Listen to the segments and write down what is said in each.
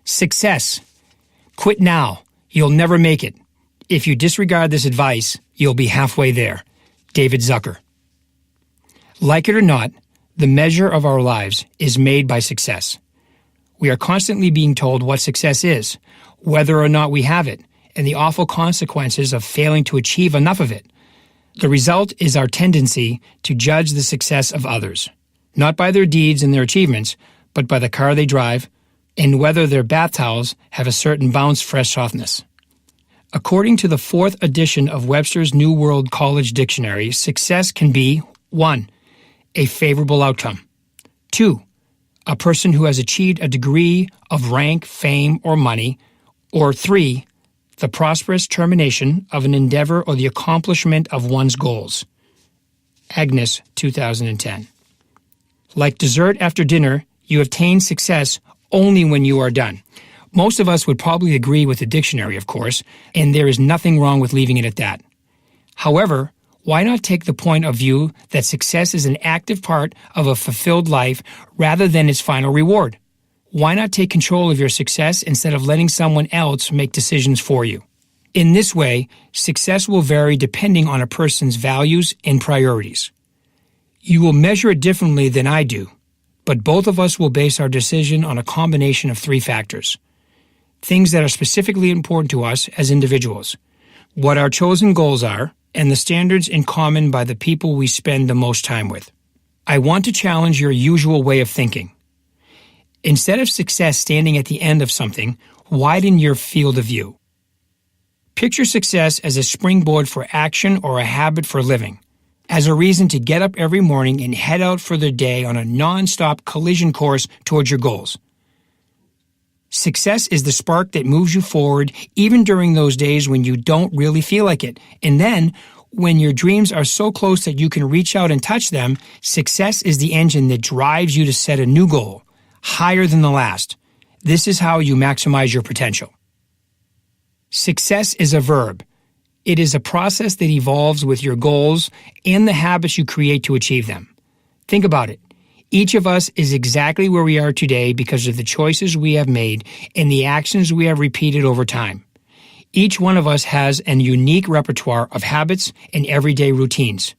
Success. Quit now. You'll never make it. If you disregard this advice, you'll be halfway there. David Zucker. Like it or not, the measure of our lives is made by success. We are constantly being told what success is, whether or not we have it, and the awful consequences of failing to achieve enough of it. The result is our tendency to judge the success of others, not by their deeds and their achievements, but by the car they drive, and whether their bath towels have a certain bounce fresh softness. According to the 4th edition of Webster's New World College Dictionary, success can be 1. A favorable outcome. 2. A person who has achieved a degree of rank, fame, or money. Or 3. The prosperous termination of an endeavor or the accomplishment of one's goals. Agnes, 2010. Like dessert after dinner, you obtain success only when you are done. Most of us would probably agree with the dictionary, of course, and there is nothing wrong with leaving it at that. However, why not take the point of view that success is an active part of a fulfilled life rather than its final reward? Why not take control of your success instead of letting someone else make decisions for you? In this way, success will vary depending on a person's values and priorities. You will measure it differently than I do, but both of us will base our decision on a combination of 3 factors. Things that are specifically important to us as individuals, what our chosen goals are, and the standards in common by the people we spend the most time with. I want to challenge your usual way of thinking. Instead of success standing at the end of something, widen your field of view. Picture success as a springboard for action or a habit for living, as a reason to get up every morning and head out for the day on a non-stop collision course towards your goals. Success is the spark that moves you forward even during those days when you don't really feel like it. And then, when your dreams are so close that you can reach out and touch them, success is the engine that drives you to set a new goal, higher than the last. This is how you maximize your potential. Success is a verb. It is a process that evolves with your goals and the habits you create to achieve them. Think about it. Each of us is exactly where we are today because of the choices we have made and the actions we have repeated over time. Each one of us has an unique repertoire of habits and everyday routines,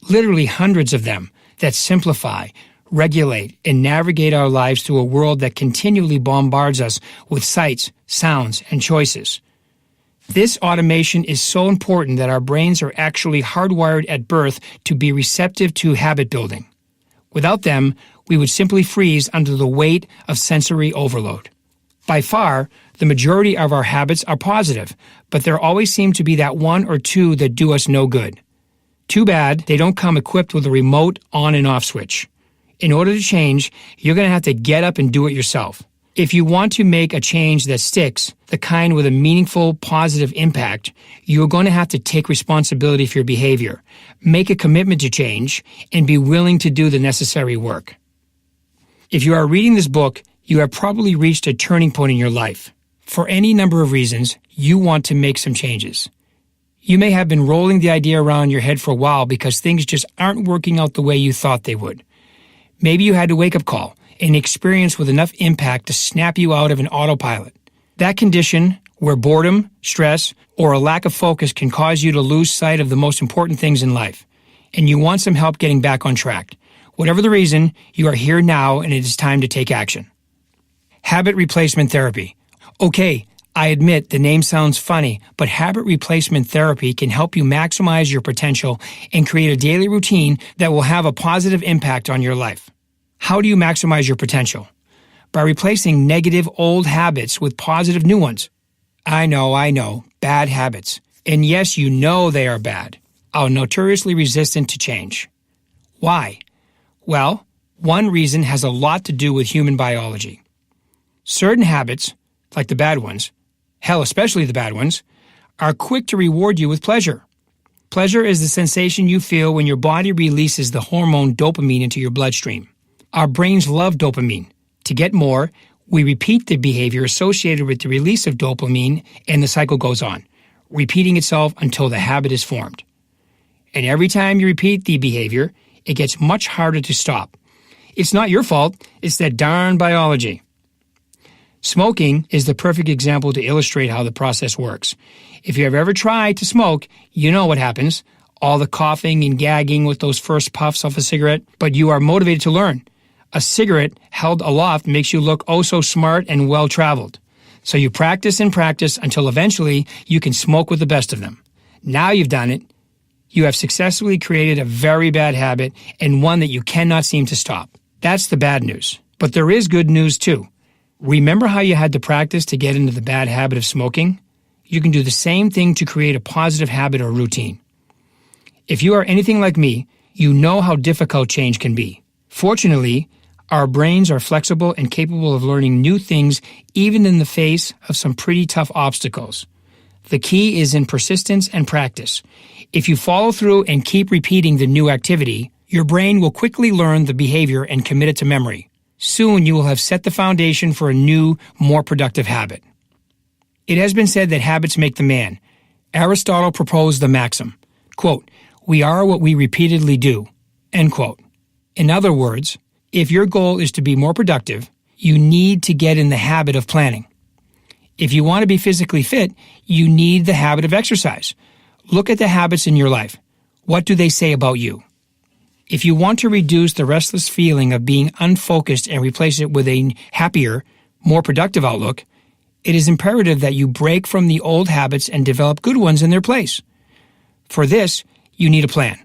literally hundreds of them, that simplify, regulate, and navigate our lives through a world that continually bombards us with sights, sounds, and choices. This automation is so important that our brains are actually hardwired at birth to be receptive to habit building. Without them, we would simply freeze under the weight of sensory overload. By far, the majority of our habits are positive, but there always seem to be that 1 or 2 that do us no good. Too bad they don't come equipped with a remote on and off switch. In order to change, you're going to have to get up and do it yourself. If you want to make a change that sticks, the kind with a meaningful, positive impact, you're going to have to take responsibility for your behavior, make a commitment to change, and be willing to do the necessary work. If you are reading this book, you have probably reached a turning point in your life. For any number of reasons, you want to make some changes. You may have been rolling the idea around your head for a while because things just aren't working out the way you thought they would. Maybe you had a wake-up call, an experience with enough impact to snap you out of an autopilot. That condition, where boredom, stress, or a lack of focus can cause you to lose sight of the most important things in life, and you want some help getting back on track. Whatever the reason, you are here now and it is time to take action. Habit replacement therapy. Okay, I admit the name sounds funny, but habit replacement therapy can help you maximize your potential and create a daily routine that will have a positive impact on your life. How do you maximize your potential? By replacing negative old habits with positive new ones. I know, bad habits. And yes, you know they are bad, are notoriously resistant to change. Why? Well, one reason has a lot to do with human biology. Certain habits, like the bad ones, hell, especially the bad ones, are quick to reward you with pleasure. Pleasure is the sensation you feel when your body releases the hormone dopamine into your bloodstream. Our brains love dopamine. To get more, we repeat the behavior associated with the release of dopamine, and the cycle goes on, repeating itself until the habit is formed. And every time you repeat the behavior, it gets much harder to stop. It's not your fault, it's that darn biology. Smoking is the perfect example to illustrate how the process works. If you have ever tried to smoke, you know what happens. All the coughing and gagging with those first puffs off a cigarette, but you are motivated to learn. A cigarette held aloft makes you look oh so smart and well-traveled. So you practice and practice until eventually you can smoke with the best of them. Now you've done it. You have successfully created a very bad habit and one that you cannot seem to stop. That's the bad news. But there is good news too. Remember how you had to practice to get into the bad habit of smoking? You can do the same thing to create a positive habit or routine. If you are anything like me, you know how difficult change can be. Fortunately, our brains are flexible and capable of learning new things even in the face of some pretty tough obstacles. The key is in persistence and practice. If you follow through and keep repeating the new activity, your brain will quickly learn the behavior and commit it to memory. Soon you will have set the foundation for a new, more productive habit. It has been said that habits make the man. Aristotle proposed the maxim, quote, "We are what we repeatedly do," end quote. In other words, if your goal is to be more productive, you need to get in the habit of planning. If you want to be physically fit, you need the habit of exercise. Look at the habits in your life. What do they say about you? If you want to reduce the restless feeling of being unfocused and replace it with a happier, more productive outlook, it is imperative that you break from the old habits and develop good ones in their place. For this, you need a plan.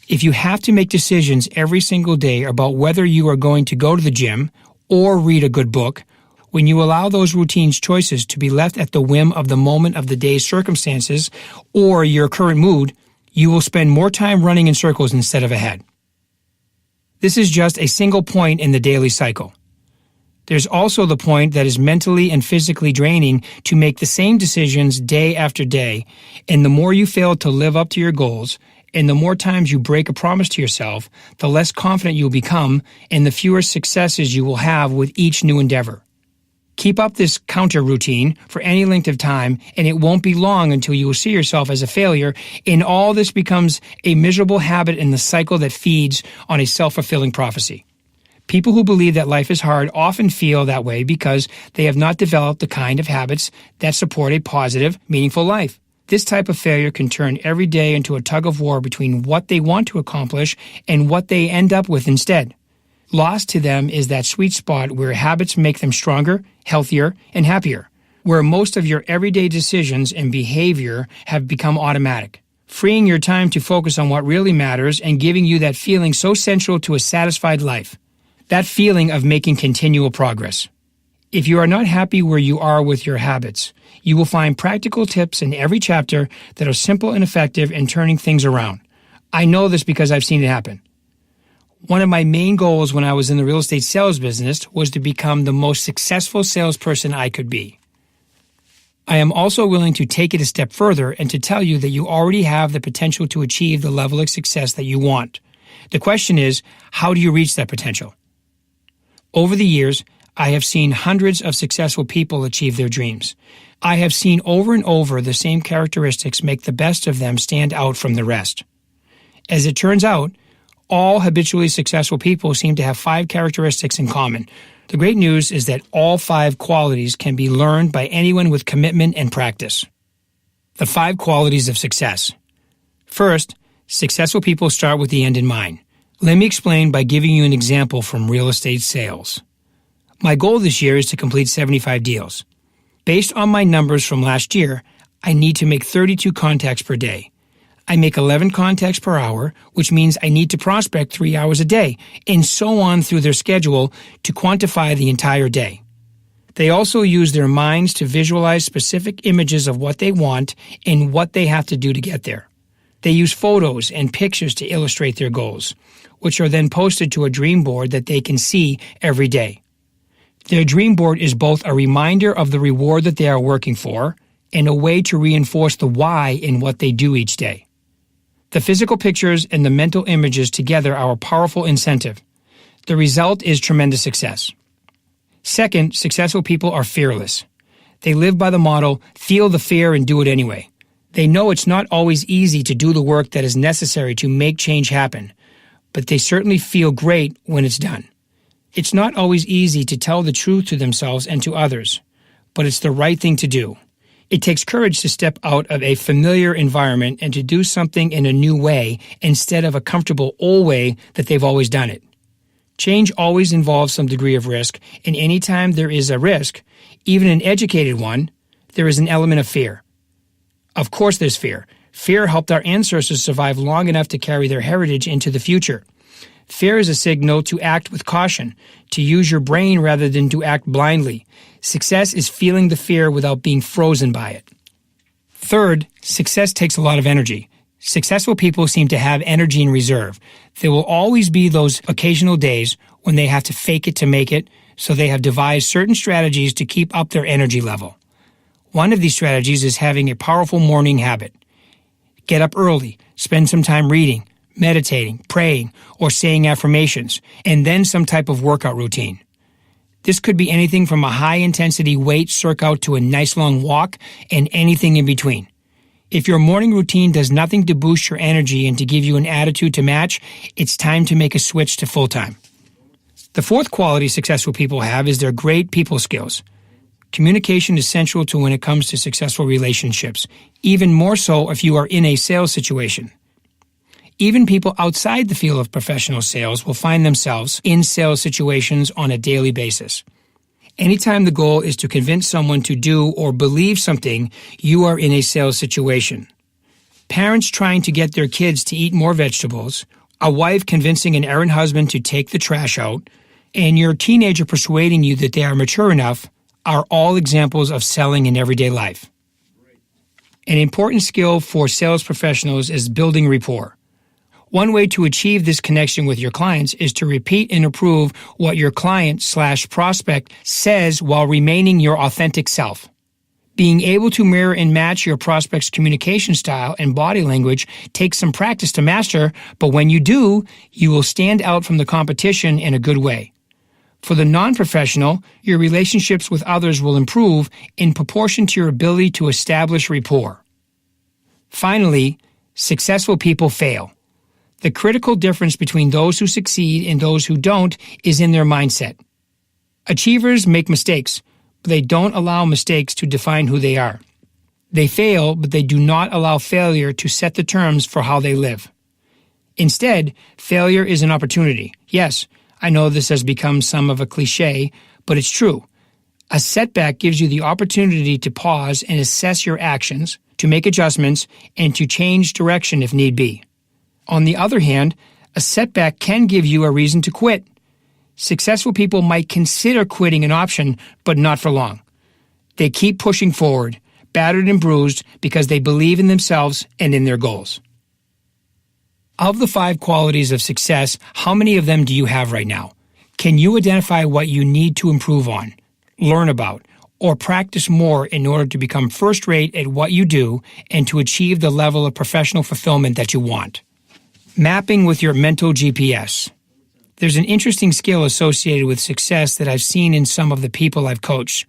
If you have to make decisions every single day about whether you are going to go to the gym or read a good book, when you allow those routine choices to be left at the whim of the moment of the day's circumstances or your current mood, you will spend more time running in circles instead of ahead. This is just a single point in the daily cycle. There's also the point that is mentally and physically draining to make the same decisions day after day, and the more you fail to live up to your goals, and the more times you break a promise to yourself, the less confident you'll become and the fewer successes you will have with each new endeavor. Keep up this counter routine for any length of time, and it won't be long until you will see yourself as a failure, and all this becomes a miserable habit in the cycle that feeds on a self-fulfilling prophecy. People who believe that life is hard often feel that way because they have not developed the kind of habits that support a positive, meaningful life. This type of failure can turn every day into a tug-of-war between what they want to accomplish and what they end up with instead. Lost to them is that sweet spot where habits make them stronger, healthier, and happier, where most of your everyday decisions and behavior have become automatic, freeing your time to focus on what really matters and giving you that feeling so central to a satisfied life, that feeling of making continual progress. If you are not happy where you are with your habits, you will find practical tips in every chapter that are simple and effective in turning things around. I know this because I've seen it happen. One of my main goals when I was in the real estate sales business was to become the most successful salesperson I could be. I am also willing to take it a step further and to tell you that you already have the potential to achieve the level of success that you want. The question is, how do you reach that potential? Over the years, I have seen hundreds of successful people achieve their dreams. I have seen over and over the same characteristics make the best of them stand out from the rest. As it turns out, all habitually successful people seem to have 5 characteristics in common. The great news is that all 5 qualities can be learned by anyone with commitment and practice. The 5 qualities of success. First, successful people start with the end in mind. Let me explain by giving you an example from real estate sales. My goal this year is to complete 75 deals. Based on my numbers from last year, I need to make 32 contacts per day. I make 11 contacts per hour, which means I need to prospect 3 hours a day, and so on through their schedule to quantify the entire day. They also use their minds to visualize specific images of what they want and what they have to do to get there. They use photos and pictures to illustrate their goals, which are then posted to a dream board that they can see every day. Their dream board is both a reminder of the reward that they are working for and a way to reinforce the why in what they do each day. The physical pictures and the mental images together are a powerful incentive. The result is tremendous success. Second, successful people are fearless. They live by the motto, feel the fear and do it anyway. They know it's not always easy to do the work that is necessary to make change happen, but they certainly feel great when it's done. It's not always easy to tell the truth to themselves and to others, but it's the right thing to do. It takes courage to step out of a familiar environment and to do something in a new way instead of a comfortable old way that they've always done it. Change always involves some degree of risk, and anytime there is a risk, even an educated one, there is an element of fear. Of course there's fear. Fear helped our ancestors survive long enough to carry their heritage into the future. Fear is a signal to act with caution, to use your brain rather than to act blindly. Success is feeling the fear without being frozen by it. Third, success takes a lot of energy. Successful people seem to have energy in reserve. There will always be those occasional days when they have to fake it to make it, so they have devised certain strategies to keep up their energy level. One of these strategies is having a powerful morning habit. Get up early, spend some time reading, meditating, praying, or saying affirmations, and then some type of workout routine. This could be anything from a high-intensity weight workout to a nice long walk and anything in between. If your morning routine does nothing to boost your energy and to give you an attitude to match, it's time to make a switch to full-time. The fourth quality successful people have is their great people skills. Communication is central to when it comes to successful relationships, even more so if you are in a sales situation. Even people outside the field of professional sales will find themselves in sales situations on a daily basis. Anytime the goal is to convince someone to do or believe something, you are in a sales situation. Parents trying to get their kids to eat more vegetables, a wife convincing an errant husband to take the trash out, and your teenager persuading you that they are mature enough are all examples of selling in everyday life. An important skill for sales professionals is building rapport. One way to achieve this connection with your clients is to repeat and approve what your client/prospect says while remaining your authentic self. Being able to mirror and match your prospect's communication style and body language takes some practice to master, but when you do, you will stand out from the competition in a good way. For the non-professional, your relationships with others will improve in proportion to your ability to establish rapport. Finally, successful people fail. The critical difference between those who succeed and those who don't is in their mindset. Achievers make mistakes, but they don't allow mistakes to define who they are. They fail, but they do not allow failure to set the terms for how they live. Instead, failure is an opportunity. Yes, I know this has become some of a cliche, but it's true. A setback gives you the opportunity to pause and assess your actions, to make adjustments, and to change direction if need be. On the other hand, a setback can give you a reason to quit. Successful people might consider quitting an option, but not for long. They keep pushing forward, battered and bruised, because they believe in themselves and in their goals. Of the 5 qualities of success, how many of them do you have right now? Can you identify what you need to improve on, learn about, or practice more in order to become first-rate at what you do and to achieve the level of professional fulfillment that you want? Mapping with your mental GPS. There's an interesting skill associated with success that I've seen in some of the people I've coached.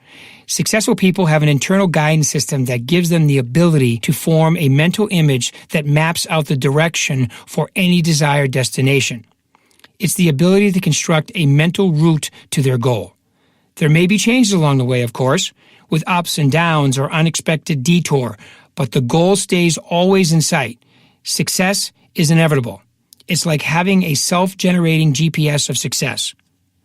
Successful people have an internal guidance system that gives them the ability to form a mental image that maps out the direction for any desired destination. It's the ability to construct a mental route to their goal. There may be changes along the way, of course, with ups and downs or unexpected detour, but the goal stays always in sight. Success is inevitable. It's like having a self-generating GPS of success.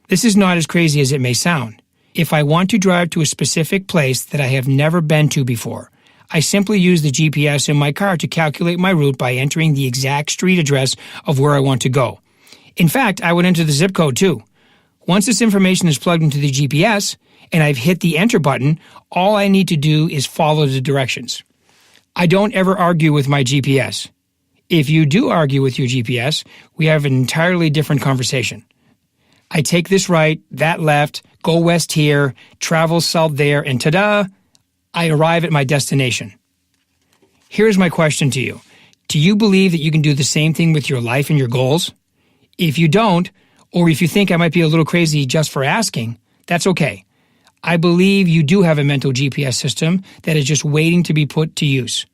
This is not as crazy as it may sound. If I want to drive to a specific place that I have never been to before, I simply use the GPS in my car to calculate my route by entering the exact street address of where I want to go. In fact, I would enter the zip code too. Once this information is plugged into the GPS and I've hit the enter button, all I need to do is follow the directions. I don't ever argue with my GPS. If you do argue with your GPS, we have an entirely different conversation. I take this right, that left, go west here, travel south there, and ta-da, I arrive at my destination. Here's my question to you. Do you believe that you can do the same thing with your life and your goals? If you don't, or if you think I might be a little crazy just for asking, that's okay. I believe you do have a mental GPS system that is just waiting to be put to use.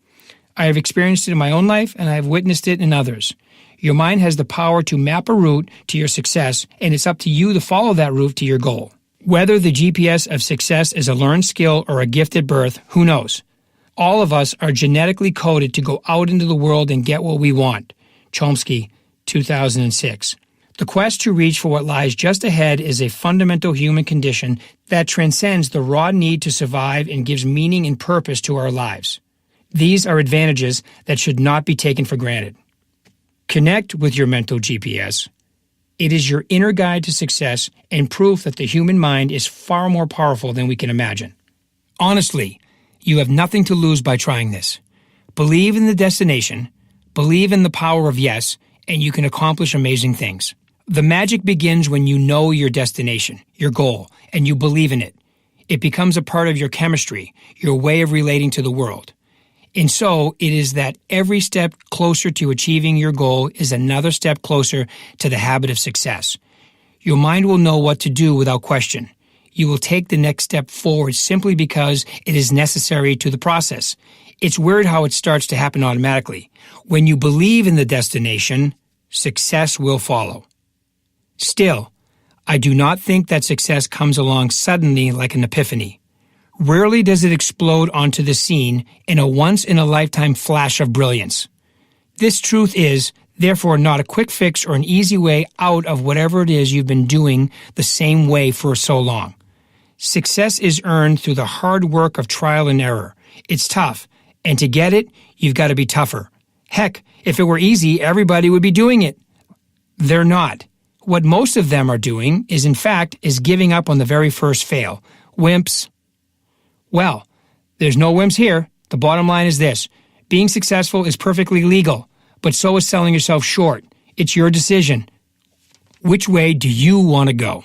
I have experienced it in my own life, and I have witnessed it in others. Your mind has the power to map a route to your success, and it's up to you to follow that route to your goal. Whether the GPS of success is a learned skill or a gift at birth, who knows? All of us are genetically coded to go out into the world and get what we want. Chomsky, 2006. The quest to reach for what lies just ahead is a fundamental human condition that transcends the raw need to survive and gives meaning and purpose to our lives. These are advantages that should not be taken for granted. Connect with your mental GPS. It is your inner guide to success and proof that the human mind is far more powerful than we can imagine. Honestly, you have nothing to lose by trying this. Believe in the destination, believe in the power of yes, and you can accomplish amazing things. The magic begins when you know your destination, your goal, and you believe in it. It becomes a part of your chemistry, your way of relating to the world. And so it is that every step closer to achieving your goal is another step closer to the habit of success. Your mind will know what to do without question. You will take the next step forward simply because it is necessary to the process. It's weird how it starts to happen automatically. When you believe in the destination, success will follow. Still, I do not think that success comes along suddenly like an epiphany. Rarely does it explode onto the scene in a once-in-a-lifetime flash of brilliance. This truth is, therefore, not a quick fix or an easy way out of whatever it is you've been doing the same way for so long. Success is earned through the hard work of trial and error. It's tough, and to get it, you've got to be tougher. Heck, if it were easy, everybody would be doing it. They're not. What most of them are doing is giving up on the very first fail. Wimps. Well, there's no wimps here. The bottom line is this. Being successful is perfectly legal, but so is selling yourself short. It's your decision. Which way do you want to go?